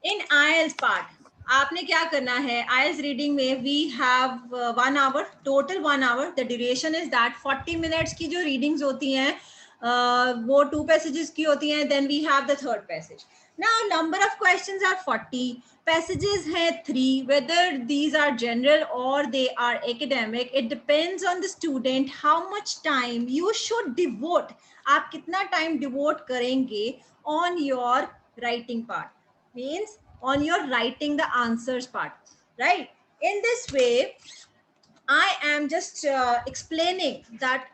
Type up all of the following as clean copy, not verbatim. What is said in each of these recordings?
इन IELTS part आपने क्या करना है, IELTS रीडिंग में we have 1 hour, total 1 hour, the duration is that 40 minutes की जो रीडिंग्स होती हैं वो 2 पैसेजेस की होती हैं, then we have the third passage. Now number of questions are 40, passages हैं 3, वेदर दीज आर जनरल और they are academic, it depends on the student how much time you should devote, आप कितना time devote करेंगे on your writing part, means on your writing the answers part, right? In this way I am just explaining that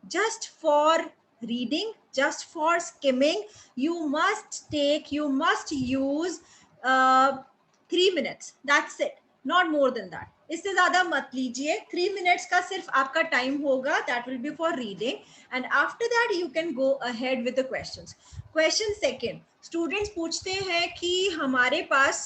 just for reading, just for skimming, you must use 3 minutes, that's it, not more than that. इससे ज्यादा मत लीजिए, 3 minutes का सिर्फ आपका time होगा, that will be for reading, and after that you can go ahead with the questions. Question second, students पूछते हैं कि हमारे पास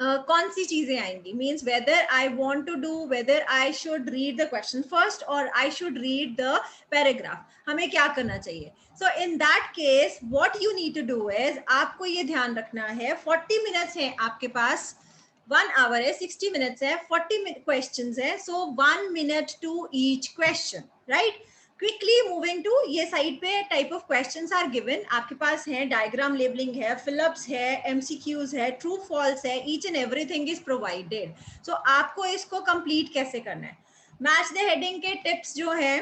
कौन सी चीजें आएंगी, means whether I want to do, whether I should read the question first और I should read the paragraph, हमें क्या करना चाहिए. So in that case what you need to do is, आपको ये ध्यान रखना है 40 मिनट्स है आपके पास, 1 आवर है, 60 मिनट्स है, 40 क्वेश्चंस है, so 1 minute to each question, right. Quickly moving to ये साइड पे type of questions are given, आपके पास है डायग्राम लेबलिंग है, फिलअप्स है, एमसीक्यूज है, ट्रू फॉल्स है, each and everything is provided. So आपको इसको कंप्लीट कैसे करना है, मैच द हेडिंग के टिप्स जो है,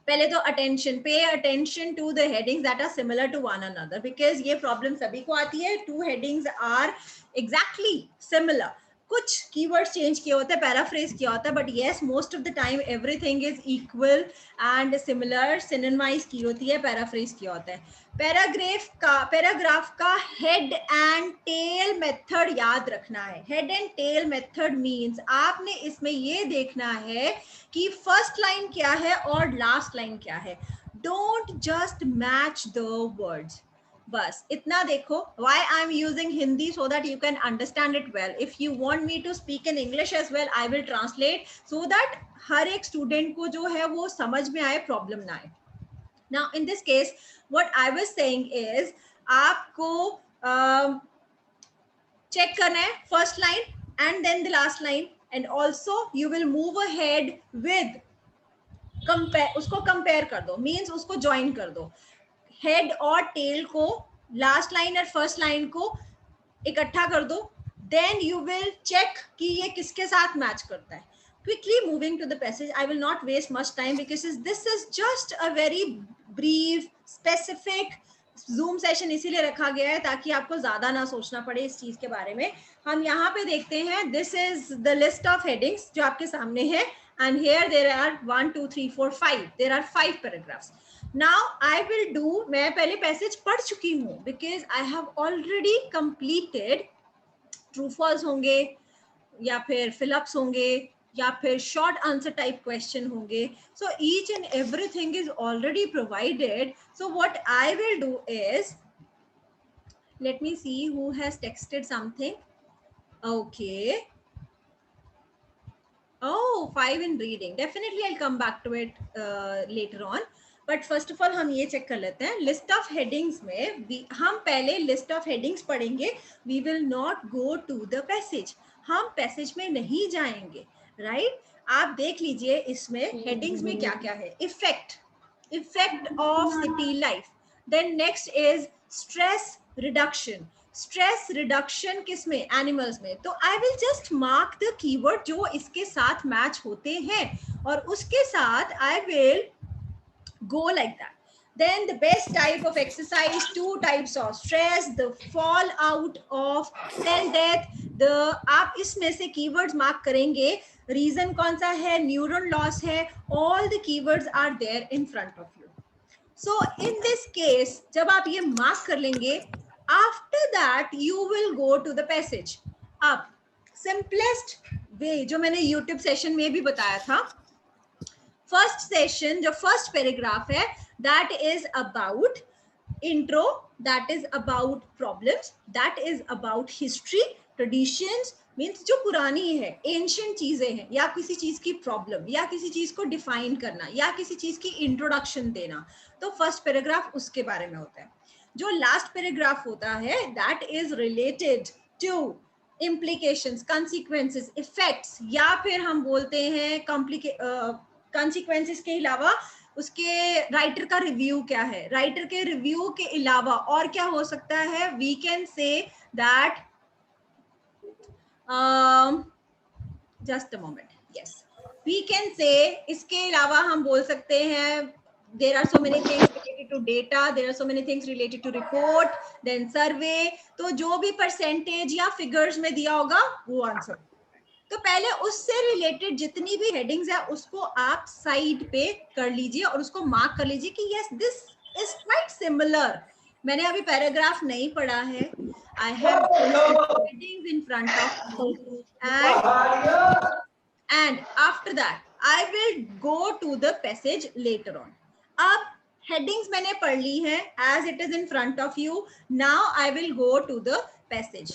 पहले तो attention, pay attention to the headings that are similar to one another, because ये प्रॉब्लम सभी को आती है, 2 हेडिंग्स आर एग्जैक्टली सिमिलर, कुछ कीवर्ड्स चेंज किया होता है, पैराफ्रेज किया होता है, but yes most of the time everything is equal and similar, synonymise की होती है, पैराफ्रेज किया होता है. पैराग्राफ का हेड एंड टेल मेथड याद रखना है. Head and tail method means आपने इसमें ये देखना है कि फर्स्ट लाइन क्या है और लास्ट लाइन क्या है. Don't just match the words, बस इतना देखो. why I am using Hindi so that you can understand it well. If you want me to speak in English as well, I will translate so that हर एक student को जो है वो समझ में आए, प्रॉब्लम ना आए. Now in this case what I was saying is आपको चेक करना है first line and then the last line, and also you will move ahead with compare, उसको कंपेयर कर दो, मीन्स उसको ज्वाइन कर दो, हेड और टेल को, लास्ट लाइन और फर्स्ट लाइन को इकट्ठा कर दो, देन यू विल चेक कि ये किसके साथ मैच करता है. Quickly moving to the passage, I will not waste much time because this is just a very brief specific Zoom session इसीलिए रखा गया है ताकि आपको ज्यादा ना सोचना पड़े इस चीज के बारे में. हम यहाँ पे देखते हैं, this is the list of headings जो आपके सामने है, and here there are 1 2 3 4 5, there are 5 paragraphs. Now I will do, मैं पहले पैसेज पढ़ चुकी हूँ because I have already completed, true false होंगे या फिर fill-ups होंगे या फिर शॉर्ट आंसर टाइप क्वेश्चन होंगे. So each and everything is already provided. So what I will do is, let me see who has texted something. Okay, oh 5 in reading, definitely I'll come back to it later on. But first of all हम ये check कर लेते हैं list of headings में. हम पहले list of headings पढ़ेंगे, we will not go to the passage, हम पैसेज में नहीं जाएंगे, राइट. आप देख लीजिए इसमें हेडिंग्स में क्या क्या है. Effect of city life, then next is stress reduction. Stress reduction किसमें, एनिमल्स में. तो I will just mark the keyword जो इसके साथ मैच होते हैं और उसके साथ I will go like that. Then the best type of exercise, 2 types of stress, the fallout of cell death. The आप इसमें से keywords mark करेंगे, reason कौन सा है, neuron loss है, all the keywords are there in front of you. So in this case जब आप ये mark कर लेंगे, after that you will go to the passage. अब simplest way जो मैंने YouTube session में भी बताया था, फर्स्ट सेशन जो फर्स्ट पैराग्राफ है, that is about intro, that is about problems, that is about history, traditions, means जो पुरानी है, एंशिएंट चीजें हैं, या किसी चीज की प्रॉब्लम, या किसी चीज को डिफाइन करना, या किसी चीज की इंट्रोडक्शन देना. तो फर्स्ट पैराग्राफ उसके बारे में होता है. जो लास्ट पैराग्राफ होता है that is related to implications, consequences, effects, या फिर हम बोलते हैं consequences के अलावा उसके राइटर का रिव्यू क्या है, राइटर के रिव्यू के अलावा और क्या हो सकता है, we can say that just a moment, yes we can say, इसके अलावा हम बोल सकते हैं there are so many things related to data, there are so many things related to report, then survey, तो जो भी परसेंटेज या फिगर्स में दिया होगा वो आंसर। तो पहले उससे रिलेटेड जितनी भी हेडिंग्स है उसको आप साइड पे कर लीजिए और उसको मार्क कर लीजिए कि yes this is quite similar. मैंने अभी पैराग्राफ नहीं पढ़ा है, I have headings in front of me and after that I will go to the passage later on. अब headings मैंने पढ़ ली है as it is in front of you. Now I will go to the passage.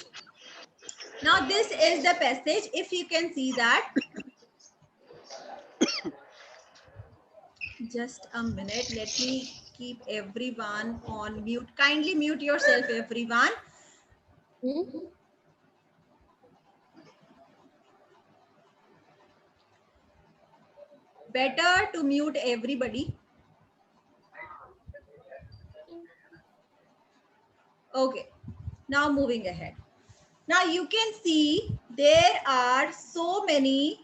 Now this is the passage. If you can see that, just a minute, let me keep everyone on mute. Kindly mute yourself, everyone. Better to mute everybody. Okay, now moving ahead. Now you can see there are so many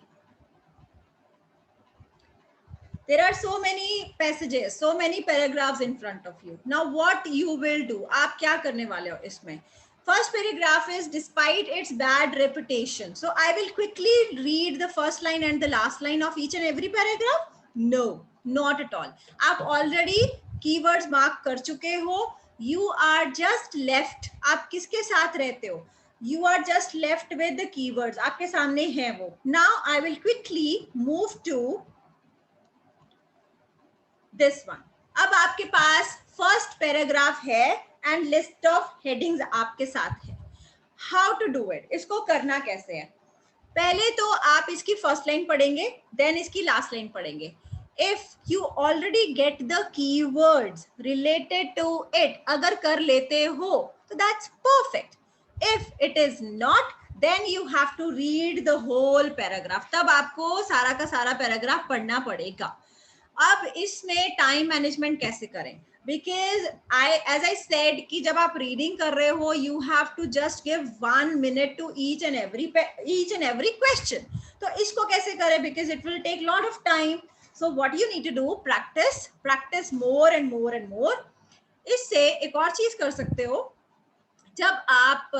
passages, so many paragraphs in front of you. Now what you will do, आप क्या करने वाले हो इसमें? First paragraph is despite its bad reputation. So I will quickly read the first line and the last line of each and every paragraph. No, not at all. आप already keywords mark कर चुके हो. You are just left. आप किसके साथ रहते हो? You are just left with the keywords. आपके सामने हैं वो. Now I will quickly move to this one. अब आपके पास first paragraph है and list of headings आपके साथ है. How to do it? इसको करना कैसे है? पहले तो आप इसकी first line पढ़ेंगे, then इसकी last line पढ़ेंगे. If you already get the keywords related to it, अगर कर लेते हो, तो that's perfect. If it is not, then you have to read the whole paragraph. तब आपको सारा का सारा paragraph पढ़ना पड़ेगा. अब इसमें टाइम मैनेजमेंट कैसे करें? बिकॉज एज आई सेड कि जब आप रीडिंग कर रहे हो you have to just give 1 minute to each and every question. तो इसको कैसे करें? Because it will take lot of time. So what you need to do, practice more and more and more. इससे एक और चीज कर सकते हो, जब आप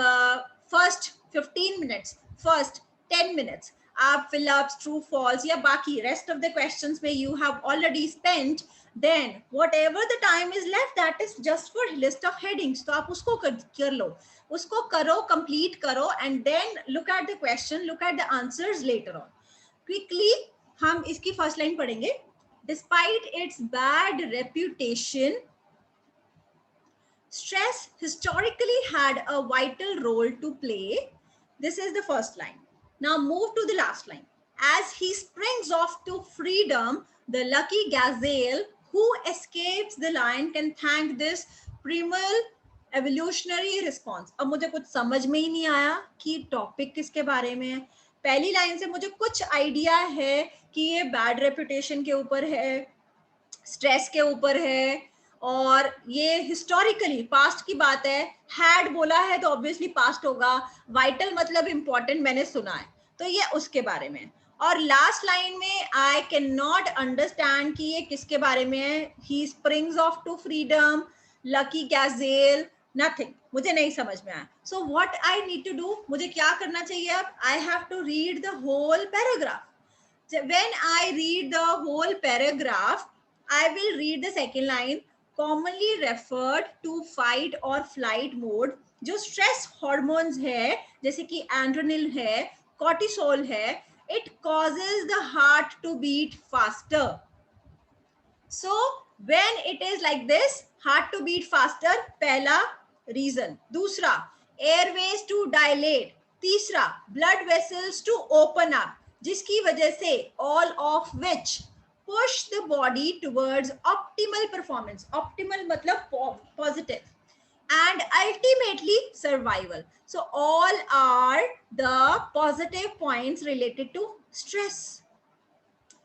फर्स्ट 15 minutes, फर्स्ट 10 minutes आप fill-ups, true, false या बाकी rest of the questions में you have already spent, then whatever the time is left, that is just for list of headings. तो आप उसको कर लो, उसको करो, complete करो, and then look at the question, look at the answers later on. Quickly हम इसकी first line पढ़ेंगे. Despite its bad reputation, stress historically had a vital role to play. This is the first line. Now move to the last line. As he springs off to freedom, the lucky gazelle who escapes the lion can thank this primal evolutionary response. अब मुझे कुछ समझ में ही नहीं आया कि topic किसके बारे में है. पहली लाइन से मुझे कुछ आइडिया है कि ये बैड रेपुटेशन के ऊपर है, स्ट्रेस के ऊपर है, और ये हिस्टोरिकली पास्ट की बात है. हैड बोला है तो ऑब्वियसली पास्ट होगा. वाइटल मतलब इंपॉर्टेंट मैंने सुना है, तो ये उसके बारे में. और लास्ट लाइन में आई कैन नॉट अंडरस्टैंड कि ये किसके बारे में है. He springs off to freedom, lucky gazelle, nothing, मुझे नहीं समझ में आया. So what I need to do, मुझे क्या करना चाहिए अब? I have to read the whole paragraph. When I read the whole paragraph, I will read the second line. Commonly referred to fight or flight mode. जो stress hormones है, जैसे कि adrenaline है, cortisol है, it causes the heart to beat faster. So when it is like this, heart to beat faster, पहला reason. दूसरा, airways to dilate. तीसरा, blood vessels to open up, जिसकी वजह से all of which push the body towards optimal performance. Optimal मतलब positive. and ultimately survival. So all are the positive points related to stress,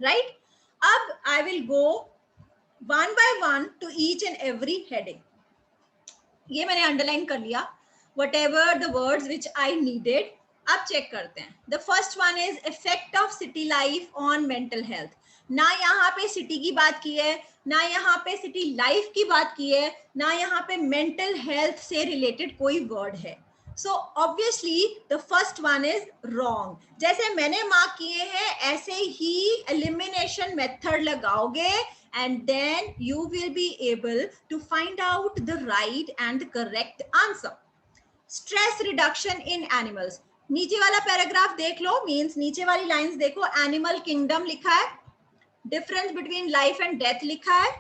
right? Ab I will go one by one to each and every heading. ये मैंने underline कर लिया, whatever the words which I needed. अब check करते हैं. The first one is effect of city life on mental health. ना यहाँ पे सिटी की बात की है, ना यहाँ पे सिटी लाइफ की बात की है, ना यहाँ पे मेंटल हेल्थ से रिलेटेड कोई वर्ड है. So obviously the first one is wrong. जैसे मैंने मार्क किए हैं ऐसे ही एलिमिनेशन मेथड लगाओगे and then you will be able to find out the right and correct answer. Stress reduction in animals. नीचे वाला पैराग्राफ देख लो, मीन्स नीचे वाली लाइंस देखो. एनिमल किंगडम लिखा है, difference between life and death लिखा है,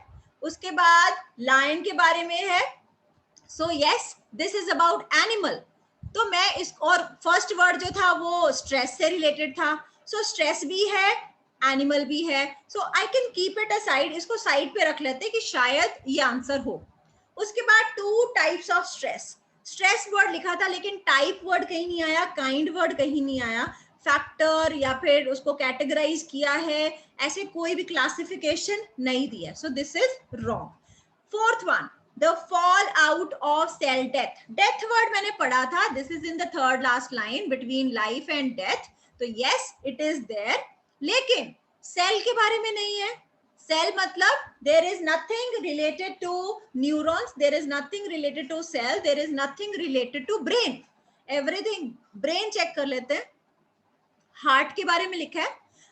उसके बाद लायन के बारे में है. So yes, this is about animal. तो मैं इस, और फर्स्ट वर्ड जो था वो स्ट्रेस से रिलेटेड था. सो स्ट्रेस भी है, एनिमल भी है. So I can keep it aside, इसको साइड पे रख लेते हैं कि शायद ये आंसर हो. उसके बाद two types of stress. Stress word लिखा था लेकिन टाइप वर्ड कहीं नहीं आया, काइंड वर्ड कहीं नहीं आया, फैक्टर या फिर उसको कैटेगराइज किया है, ऐसे कोई भी क्लासिफिकेशन नहीं दिया. So this is wrong. Fourth one, the fall out of cell death. Death word मैंने पढ़ा था, this is in the third last line, between life and death. तो यस इट इज देयर, लेकिन सेल के बारे में नहीं है. सेल मतलब there is nothing related to neurons, there is nothing related to cell, there is nothing related to brain. Everything brain check कर लेते हैं. हार्ट के बारे में लिखा है,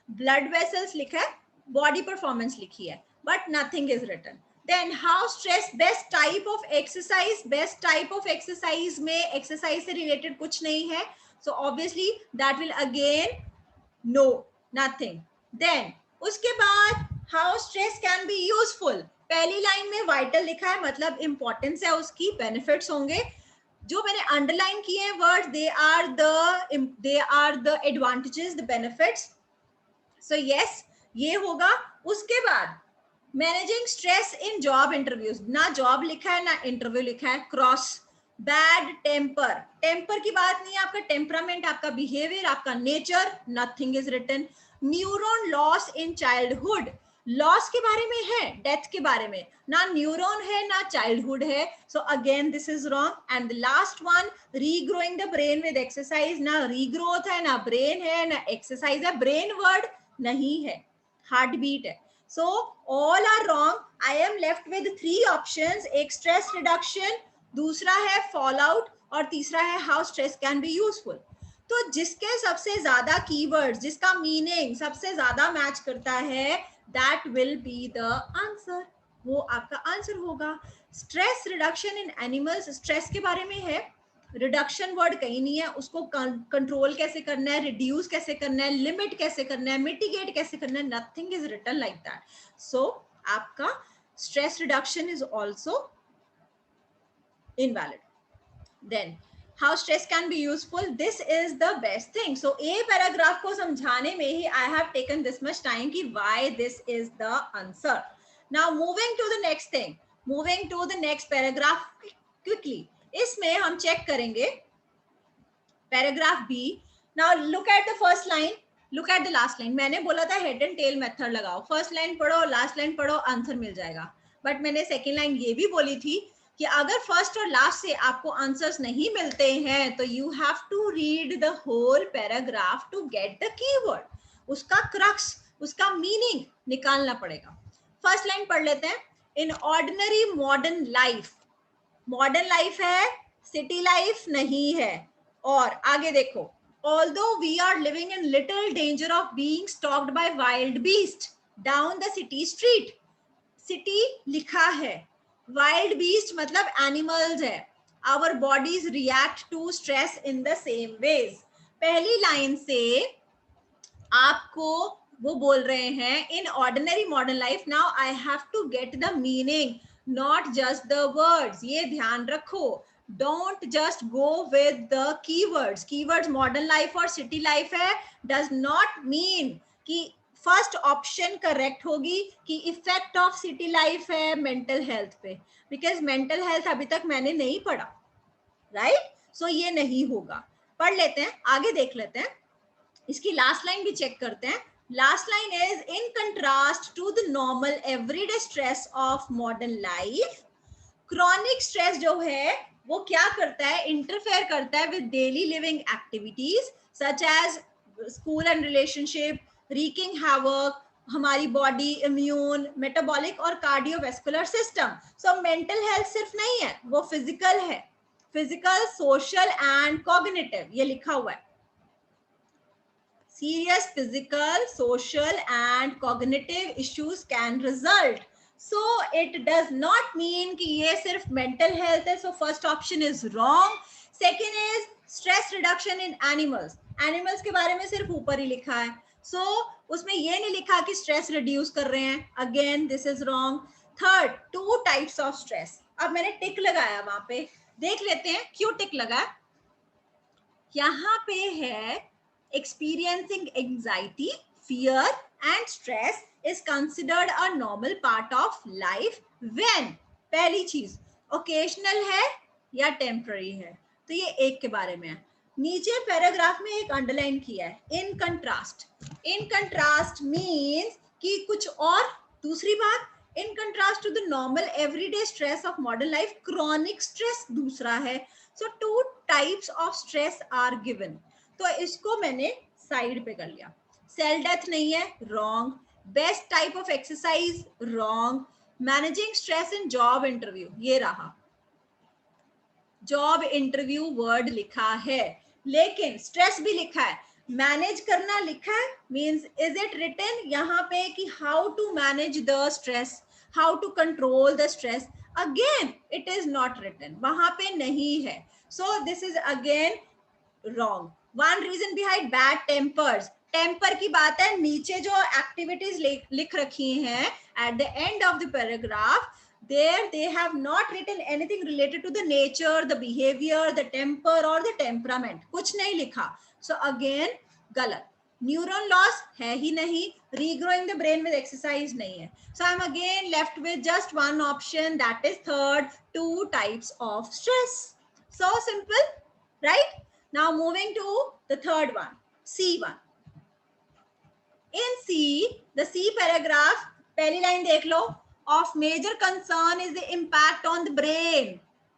ब्लड वेसल्स लिखा है, बॉडी परफॉर्मेंस लिखी है, but nothing is written. Then how stress, best type of exercise, best type of exercise में exercise से related कुछ नहीं है. So obviously that will again no, nothing. Then उसके बाद how stress can be useful. पहली लाइन में vital लिखा है, मतलब importance है उसकी, benefits होंगे. जो मैंने अंडरलाइन किए हैं word, they are the advantages, the benefits. So yes, ये होगा. उसके बाद managing stress in job interviews. ना जॉब लिखा है ना इंटरव्यू लिखा है. क्रॉस. Bad temper. टेम्पर की बात नहीं है, आपका टेम्परामेंट, आपका बिहेवियर, आपका nature, nothing is written. Neuron loss in childhood. Loss के बारे में है, डेथ के बारे में, ना न्यूरॉन है ना चाइल्डहुड है. So again this is wrong. And the last one, regrowing the brain with exercise. ना रीग्रोथ है, ना ब्रेन है, ना एक्सरसाइज है. ब्रेन वर्ड नहीं है, हार्ट बीट है. So all are wrong. I am left with three options. एक stress reduction, दूसरा है fallout और तीसरा है how stress can be useful. तो जिसके सबसे ज्यादा keywords, जिसका meaning सबसे ज्यादा मैच करता है, that will be the answer. वो आपका आंसर होगा. Stress reduction in animals, stress के बारे में है, रिडक्शन वर्ड कहीं नहीं है, उसको कंट्रोल कैसे करना है, रिड्यूस कैसे करना है, लिमिट कैसे करना है, मिटिगेट कैसे करना है, nothing is written like that. So आपका stress reduction is also invalid. Then how stress can be useful, this is the best thing. So A paragraph को समझाने में ही I have taken this much time कि why this is the answer. Now moving to the next thing, moving to the next paragraph quickly. इसमें हम check करेंगे paragraph B. Now look at the first line, look at the last line. मैंने बोला था head and tail method लगाओ, first line पढ़ो, last line पढ़ो, answer मिल जाएगा. बट मैंने सेकेंड लाइन ये भी बोली थी कि अगर फर्स्ट और लास्ट से आपको आंसर्स नहीं मिलते हैं तो you have to read the whole paragraph to get the keyword. उसका क्रक्स, उसका मीनिंग निकालना पड़ेगा. फर्स्ट लाइन पढ़ लेते हैं. In ordinary modern life, modern life है, सिटी लाइफ नहीं है. और आगे देखो, although we are living in little danger of being stalked by wild beast down the city street. City लिखा है, wild beast मतलब animals है. Our bodies react to stress in the same ways. पहली लाइन से आपको वो बोल रहे हैं in ordinary modern life. Now I have to get the meaning, not just the words. ये ध्यान रखो, don't just go with the keywords. Keywords modern life और city life है, does not mean कि फर्स्ट ऑप्शन करेक्ट होगी कि effect of city life है mental health पे, बिकॉज मेंटल हेल्थ अभी तक मैंने नहीं पढ़ा, राइट? सो ये नहीं होगा। पढ़ लेते हैं, आगे देख लेते हैं, इसकी लास्ट लाइन भी चेक करते हैं। Last line is in contrast to the normal everyday stress of modern life, chronic stress जो है वो क्या करता है, इंटरफेयर करता है with daily living activities such as school and relationship, wreaking havoc हमारी बॉडी, इम्यून, मेटाबॉलिक और cardiovascular system. So mental health सिर्फ नहीं है, वो फिजिकल है, फिजिकल, सोशल एंड कॉग्निटिव, ये लिखा हुआ है। Serious physical, social and cognitive issues can result. So it does not mean कि ये सिर्फ mental health है. So first option is wrong. Second is stress reduction in animals. Animals के बारे में सिर्फ ऊपर ही लिखा है. So उसमें ये नहीं लिखा कि stress reduce कर रहे हैं. Again this is wrong. Third, two types of stress. अब मैंने टिक लगाया वहां पे, देख लेते हैं क्यों टिक लगा। यहाँ पे है experiencing anxiety, fear and stress is considered a normal part of life when, पहली चीज occasional है या temporary है, तो ये एक के बारे में है। नीचे पैराग्राफ में एक अंडरलाइन किया है, in contrast। in contrast means कि कुछ और दूसरी बात, in contrast to the normal everyday stress of modern life, chronic stress दूसरा है। So two types of stress are given. तो इसको मैंने साइड पे कर लिया। सेल डेथ नहीं है, wrong. Best type of exercise, wrong. Managing stress in job interview, ये रहा, जॉब इंटरव्यू वर्ड लिखा है, लेकिन स्ट्रेस भी लिखा है, मैनेज करना लिखा है, मींस इज इट रिटन यहाँ पे कि how to manage the stress, how to control the stress, again it is not written, वहां पे नहीं है। So this is again wrong. One reason behind bad tempers, temper की बात है, नीचे जो एक्टिविटीज लिख रखी हैं at the end of the paragraph, there they have not written anything related to the nature, the behavior, the temper or the temperament, कुछ नहीं लिखा। So again गलत। न्यूरॉन लॉस है ही नहीं, regrowing the brain with exercise नहीं है। So I'm again left with just one option, that is third, two types of stress. So simple, right? Now moving to the third one, C1. In C, the C paragraph, पहली line देख लो, of major concern is the impact on the brain.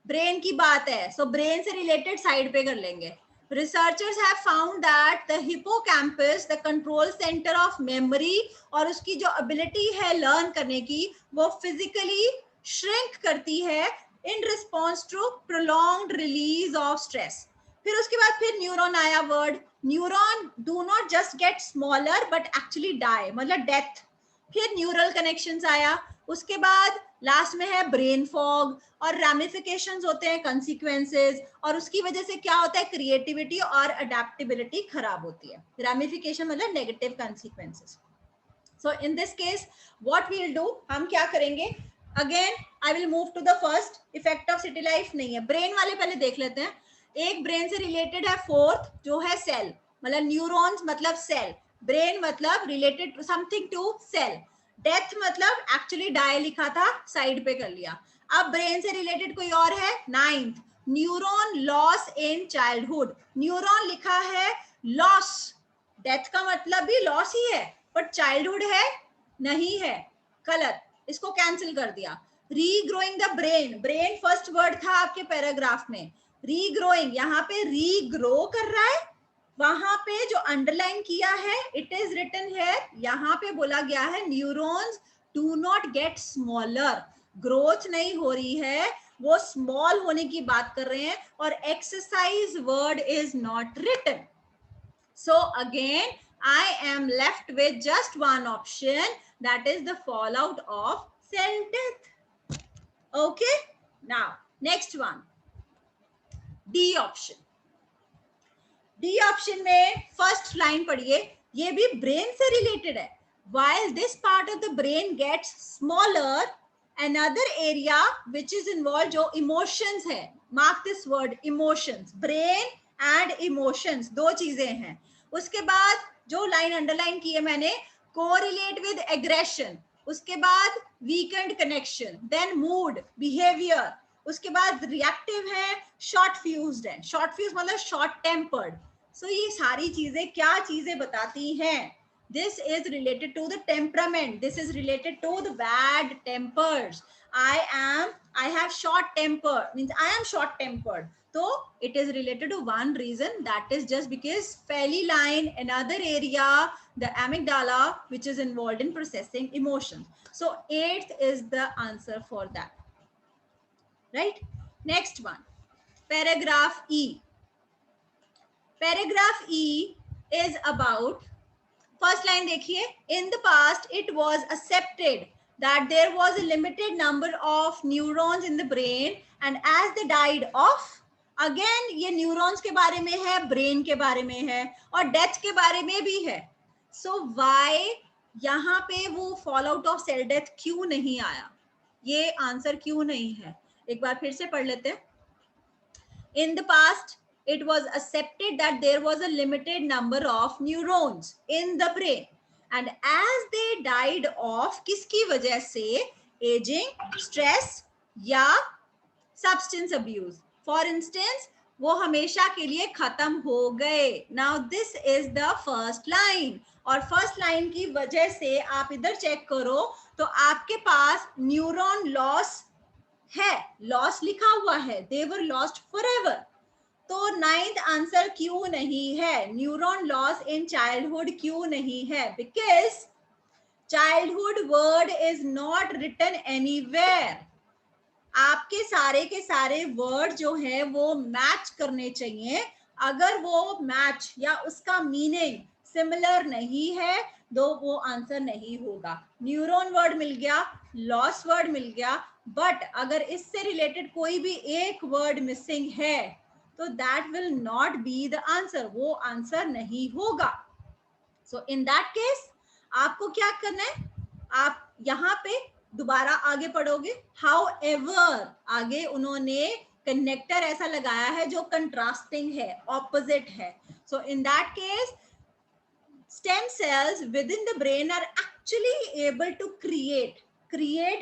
Brain की बात है, so brain से related side पे कर लेंगे। Researchers have found that the hippocampus, the control center of memory, और उसकी जो ability है learn करने की, वो physically shrink करती है in response to prolonged release of stress. फिर उसके बाद फिर न्यूरॉन आया word, neuron do not just get smaller but actually die, मतलब डेथ। फिर न्यूरल कनेक्शंस आया, उसके बाद लास्ट में है ब्रेन फॉग और रैमिफिकेशंस होते हैं, कंसीक्वेंसेस, और उसकी वजह से क्या होता है, क्रिएटिविटी और अडेप्टेबिलिटी खराब होती है। रैमिफिकेशन मतलब negative consequences. So in this case what we will do, हम क्या करेंगे, again I will move to the first, effect of city life नहीं है, ब्रेन वाले पहले देख लेते हैं। एक ब्रेन से रिलेटेड है फोर्थ जो है सेल, मतलब न्यूरॉन्स मतलब सेल, ब्रेन मतलब related to something to cell, death मतलब एक्चुअली डाई लिखा था, साइड पे कर लिया। अब ब्रेन से रिलेटेड कोई और है, ninth, neuron loss in childhood, neuron लिखा है लॉस, डेथ का मतलब भी लॉस ही है, बट चाइल्डहुड है नहीं है, गलत, इसको कैंसिल कर दिया। Regrowing the brain, brain first word था आपके पैराग्राफ में, रीग्रोइंग, यहाँ पे रीग्रो कर रहा है, वहां पे जो अंडरलाइन किया है इट इज रिटन हियर, यहाँ पे बोला गया है neurons do not gate smaller, growth नहीं हो रही है, वो स्मॉल होने की बात कर रहे हैं, और exercise word is not written. So again I am left with just one option, that is the fall out of cell death. Okay, now next one, D option. D option में first line पढ़िए, ये भी brain से related है। While this part of the brain gets smaller, another area which is involved जो emotions है, mark this word emotions, brain and emotions दो चीजें हैं। उसके बाद जो लाइन अंडरलाइन की है मैंने, कोरिलेट विद एग्रेशन, उसके बाद weakened connection, then mood, behaviour, उसके बाद रिएक्टिव है, शॉर्ट फ्यूज्ड है, शॉर्ट फ्यूज मतलब शॉर्ट टेम्पर्ड। सो ये सारी चीजें क्या चीजें बताती हैं? This is related to the temperament. This is related to the bad tempers. I have short temper, means I am short tempered. So it is related to one reason, that is just because line, another area, the amygdala, which is involved in processing emotions. So 8th is the answer for that. Right? Next one, paragraph E. Paragraph E is about, first line देखिए, in the past it was accepted that there was a limited number of neurons in the brain and as they died off, again ये neurons के बारे में है, brain के बारे में है और death के बारे में भी है. So why यहाँ पे वो fall out of cell death क्यों नहीं आया? ये आंसर क्यों नहीं है? एक बार फिर से पढ़ लेते हैं. In the past it was accepted that there was a limited number of neurons in the brain and as they died off, किसकी वजह से? Aging, stress या substance abuse. For instance, वो हमेशा के लिए खत्म हो गए. Now this is the first line और first line की वजह से आप इधर चेक करो तो आपके पास न्यूरॉन लॉस है, लॉस लिखा हुआ है, they were lost forever. तो 9th आंसर क्यों नहीं है? न्यूरॉन लॉस इन चाइल्डहुड क्यों नहीं है? Because childhood word is not written anywhere. आपके सारे के सारे वर्ड जो है वो मैच करने चाहिए. अगर वो मैच या उसका मीनिंग सिमिलर नहीं है तो वो आंसर नहीं होगा. न्यूरॉन वर्ड मिल गया, लॉस वर्ड मिल गया, बट अगर इससे रिलेटेड कोई भी एक वर्ड मिसिंग है तो that will not be the answer, वो आंसर नहीं होगा. सो इन दैट केस आपको क्या करना है? आप यहाँ पे दोबारा आगे पढ़ोगे. हाउ एवर आगे उन्होंने कनेक्टर ऐसा लगाया है जो कंट्रास्टिंग है, ऑपोजिट है. So in that case stem cells within the brain are actually able to create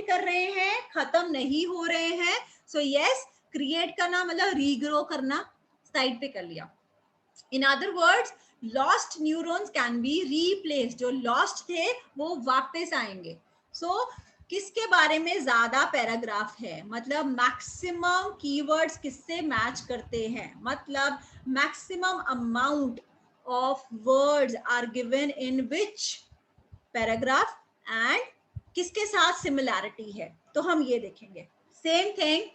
कर रहे हैं, खत्म नहीं हो रहे हैं. So yes, create करना मतलब रीग्रो करना, साइड पे कर लिया. In other words, lost neurons can be replaced. जो lost थे वो वापस आएंगे. So किसके बारे में ज्यादा पैराग्राफ है? मतलब मैक्सिमम कीवर्ड्स किससे मैच करते हैं? मतलब maximum amount of words are given in which paragraph and किसके साथ similarity है. तो हम ये देखेंगे. Same thing,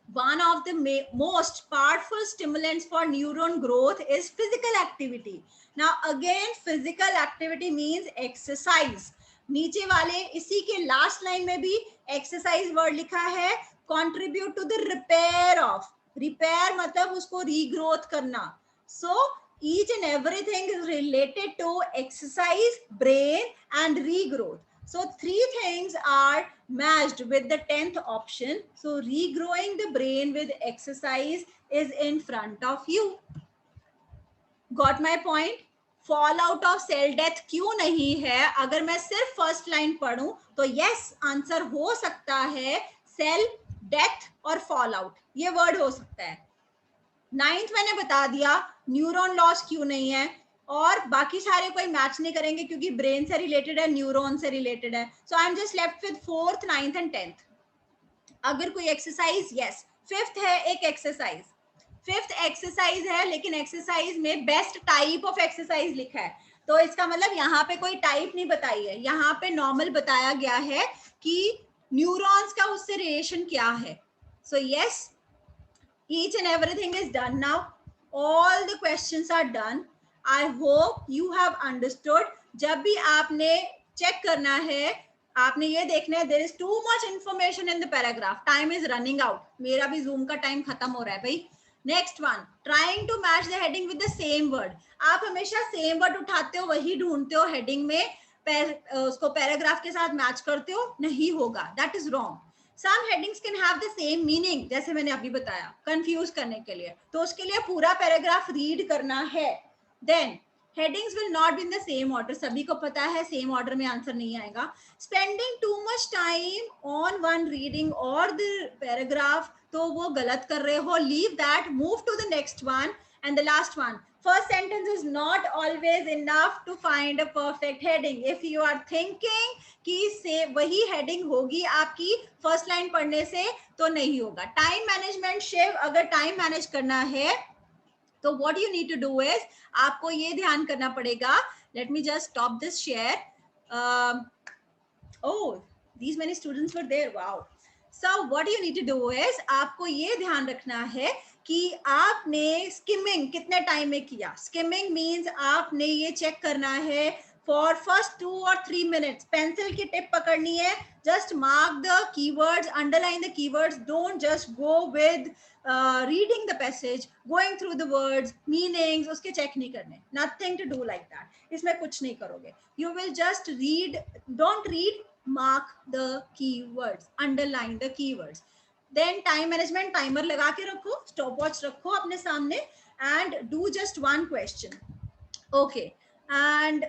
one of the most powerful stimulants for neuron growth is physical activity. Now again physical activity means exercise. नीचे वाले इसी के लास्ट लाइन में भी exercise word लिखा है. Contribute to the repair of, repair मतलब उसको regrowth करना. So each and everything is related to exercise, brain and regrowth. So 3 things are matched with the 10th option. So regrowing the brain with exercise is in front of you. Got my point? Fall out of cell death क्यों नहीं है? अगर मैं सिर्फ first line पढ़ूं तो yes answer हो सकता है सेल डेथ और फॉल आउट, ये वर्ड हो सकता है. 9th मैंने बता दिया न्यूरॉन लॉस क्यों नहीं है, और बाकी सारे कोई मैच नहीं करेंगे क्योंकि ब्रेन से रिलेटेड है, न्यूरॉन से रिलेटेड है. So I am just left with 4th, 9th and 10th. अगर कोई एक्सरसाइज, यस 5th है एक एक्सरसाइज, 5th एक्सरसाइज है लेकिन एक्सरसाइज में बेस्ट टाइप ऑफ एक्सरसाइज लिखा है. तो इसका मतलब यहाँ पे कोई टाइप नहीं बताई है, यहाँ पे नॉर्मल बताया गया है कि न्यूरॉन्स का उससे रिलेशन क्या है. So yes, each and everything is done now. All the questions are done. I hope you have understood. जब भी आपने चेक करना है, आपने ये देखना है there is too much information in the paragraph. Time is running out. मेरा भी Zoom का टाइम खत्म हो रहा है भाई. Next one, trying to match the heading with the same word. आप हमेशा same word उठाते हो, वही ढूंढते हो हेडिंग में, उसको पैराग्राफ के साथ मैच करते हो, नहीं होगा. That is wrong. Some headings can have the same meaning, जैसे मैंने अभी बताया, कंफ्यूज करने के लिए. तो उसके लिए पूरा पैराग्राफ रीड करना है. Then headings will not be in the same order. सभी को पता है same order में आंसर नहीं आएगा. Spending too much time on one reading or the paragraph, तो वो गलत कर रहे हो. Leave that, move to the next one. And the last one, first sentence is not always enough to find a perfect heading. If you are thinking कि से वही heading होगी आपकी first line पढ़ने से, तो नहीं होगा. Time management, शिव, अगर time manage करना है तो what you need to do is, आपको ये ध्यान करना पड़ेगा. Let me just stop this share. Oh, these many students were there. Wow. So what you need to do is, आपको ये ध्यान रखना है कि आपने skimming कितने टाइम में किया. Skimming means आपने ये चेक करना है for first 2 or 3 minutes. Pencil की टिप पकड़नी है. Just mark the keywords, underline the keywords. Don't just go with reading the passage, going through the words, meanings, उसके चेक नहीं करने. Nothing to do like that. इसमें कुछ नहीं करोगे. You will just read. Don't read. Mark the keywords. Underline the keywords. Then time management, timer लगा के रखो, stopwatch रखो अपने सामने, and do just one question. Okay. And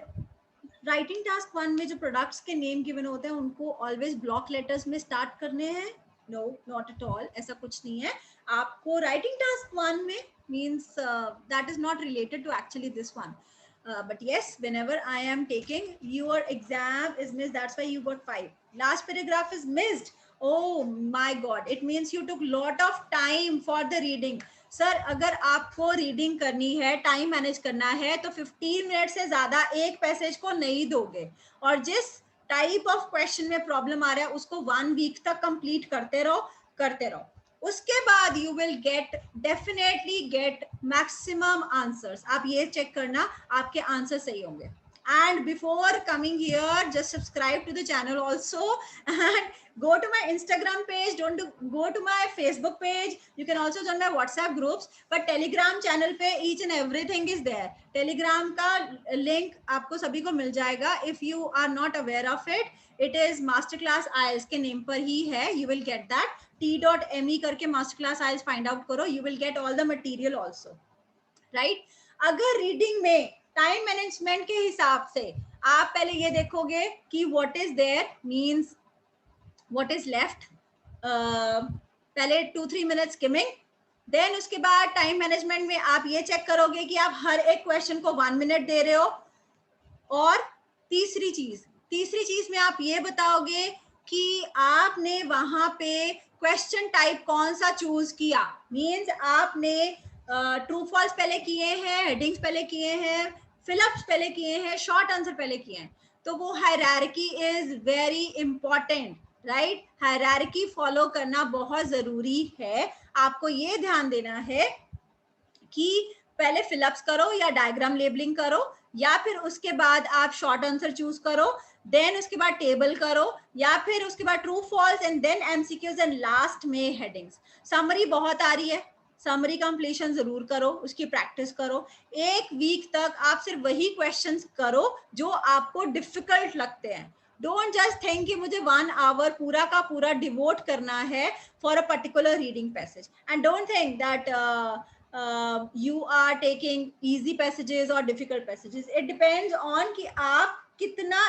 writing task 1 में जो प्रोडक्ट्स के नेम गिवन होते हैं उनको ऑलवेज ब्लॉक लेटर्स में स्टार्ट करने हैं. नो, नॉट एट ऑल, ऐसा कुछ नहीं है. आपको राइटिंग टास्क 1 में means that is not related to actually this one, but yes, whenever I am taking your exam is missed, that's why you got 5. Last paragraph is missed. Oh my god, it means you took lot of time for the reading. Sir अगर आपको reading करनी है, time manage करना है, तो 15 minute से ज्यादा एक पैसेज को नहीं दोगे. और जिस टाइप ऑफ क्वेश्चन में प्रॉब्लम आ रहा है उसको 1 वीक तक कंप्लीट करते रहो. उसके बाद you will get, definitely get maximum answers. आप ये चेक करना आपके आंसर सही होंगे. And before coming here, just subscribe to the channel also and go to my Instagram page. Don't go to my Facebook page. You can also join my WhatsApp groups. But Telegram channel पे each and everything is there. Telegram का link आपको सभी को मिल जाएगा. If you are not aware of it, it is Masterclass IELTS के name पर ही है. You will get that. t.me करके Masterclass IELTS find out करो. You will get all the material also. Right? अगर reading में टाइम मैनेजमेंट के हिसाब से आप पहले ये देखोगे कि what is there means what is left. पहले 2-3 मिनट स्किमिंग, देन उसके बाद टाइम मैनेजमेंट में आप ये चेक करोगे कि आप हर एक क्वेश्चन को 1 मिनट दे रहे हो. और तीसरी चीज में आप ये बताओगे कि आपने वहां पे क्वेश्चन टाइप कौन सा चूज किया. मींस आपने ट्रू फॉल्स पहले किए हैं, हेडिंग्स पहले किए हैं, फिलअप्स पहले किए हैं, शॉर्ट आंसर पहले किए हैं. तो वो hierarchy is very important. Right, hierarchy follow करना बहुत जरूरी है. आपको ये ध्यान देना है कि पहले फिलअप्स करो या डायग्राम लेबलिंग करो, या फिर उसके बाद आप शॉर्ट आंसर चूज करो, देन उसके बाद टेबल करो, या फिर उसके बाद true false and then MCQs and last में हेडिंग्स. समरी बहुत आ रही है, समरी कंप्लीशन जरूर करो, उसकी प्रैक्टिस करो. 1 वीक तक आप सिर्फ वही क्वेश्चंस करो जो आपको डिफिकल्ट लगते हैं. डोंट जस्ट थिंक कि मुझे 1 आवर पूरा का पूरा डिवोट करना है for a particular reading passage. And don't think that you are taking easy passages or difficult passages. It depends on कि आप कितना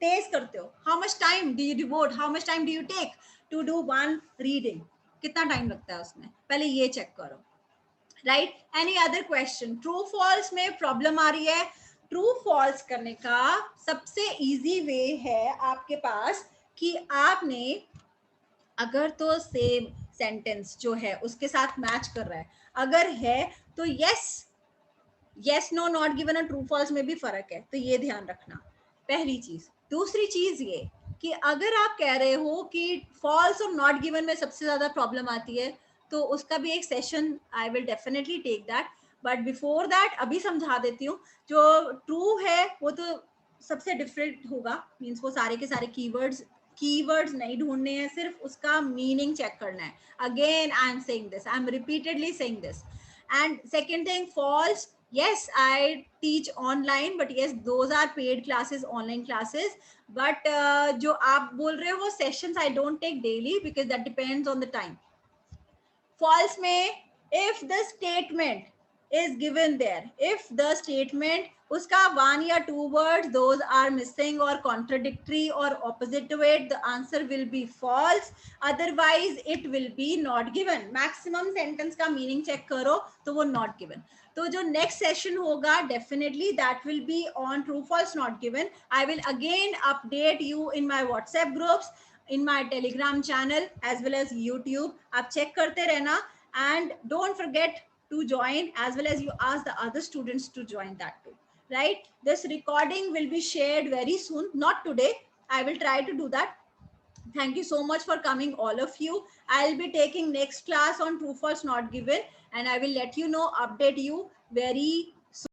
तेज करते हो. How much time do you devote? How much time do you take to do one reading? कितना time लगता है उसमें, पहले ये चेक करो. Right, any other question. True false में प्रॉब्लम आ रही है. ट्रू फॉल्स करने का सबसे इजी वे है आपके पास कि आपने अगर तो सेम सेंटेंस जो है उसके साथ मैच कर रहा है, अगर है तो यस नो नॉट गिवन और ट्रू फॉल्स में भी फर्क है, तो ये ध्यान रखना, पहली चीज. दूसरी चीज ये कि अगर आप कह रहे हो कि फॉल्स और नॉट गिवन में सबसे ज्यादा प्रॉब्लम आती है, तो उसका भी एक session I will definitely take that. But before that अभी समझा देती हूँ. जो ट्रू है वो तो सबसे डिफरेंट होगा. मीन्स वो सारे के सारे कीवर्ड्स नहीं ढूंढने हैं, सिर्फ उसका मीनिंग चेक करना है. Again I am saying this, I am repeatedly saying this. And second thing, false, yes, I teach online, but yes, those are paid classes, online classes. But जो आप बोल रहे हो वो sessions I don't take daily because that depends on the time. False में if the is given there. If the statement uska one ya two words those are missing or contradictory or opposite to it, the answer will be false. Otherwise it will be not given. Maximum sentence का meaning check करो तो वो not given. तो जो next session होगा definitely that will be on true false not given. I will again update you in my WhatsApp groups, in my Telegram channel as well as YouTube. आप check करते रहना and don't forget to join, as well as you ask the other students to join that too, right? This recording will be shared very soon, not today. I will try to do that. Thank you so much for coming, all of you. I'll be taking next class on true false not given, and I will let you know, update you very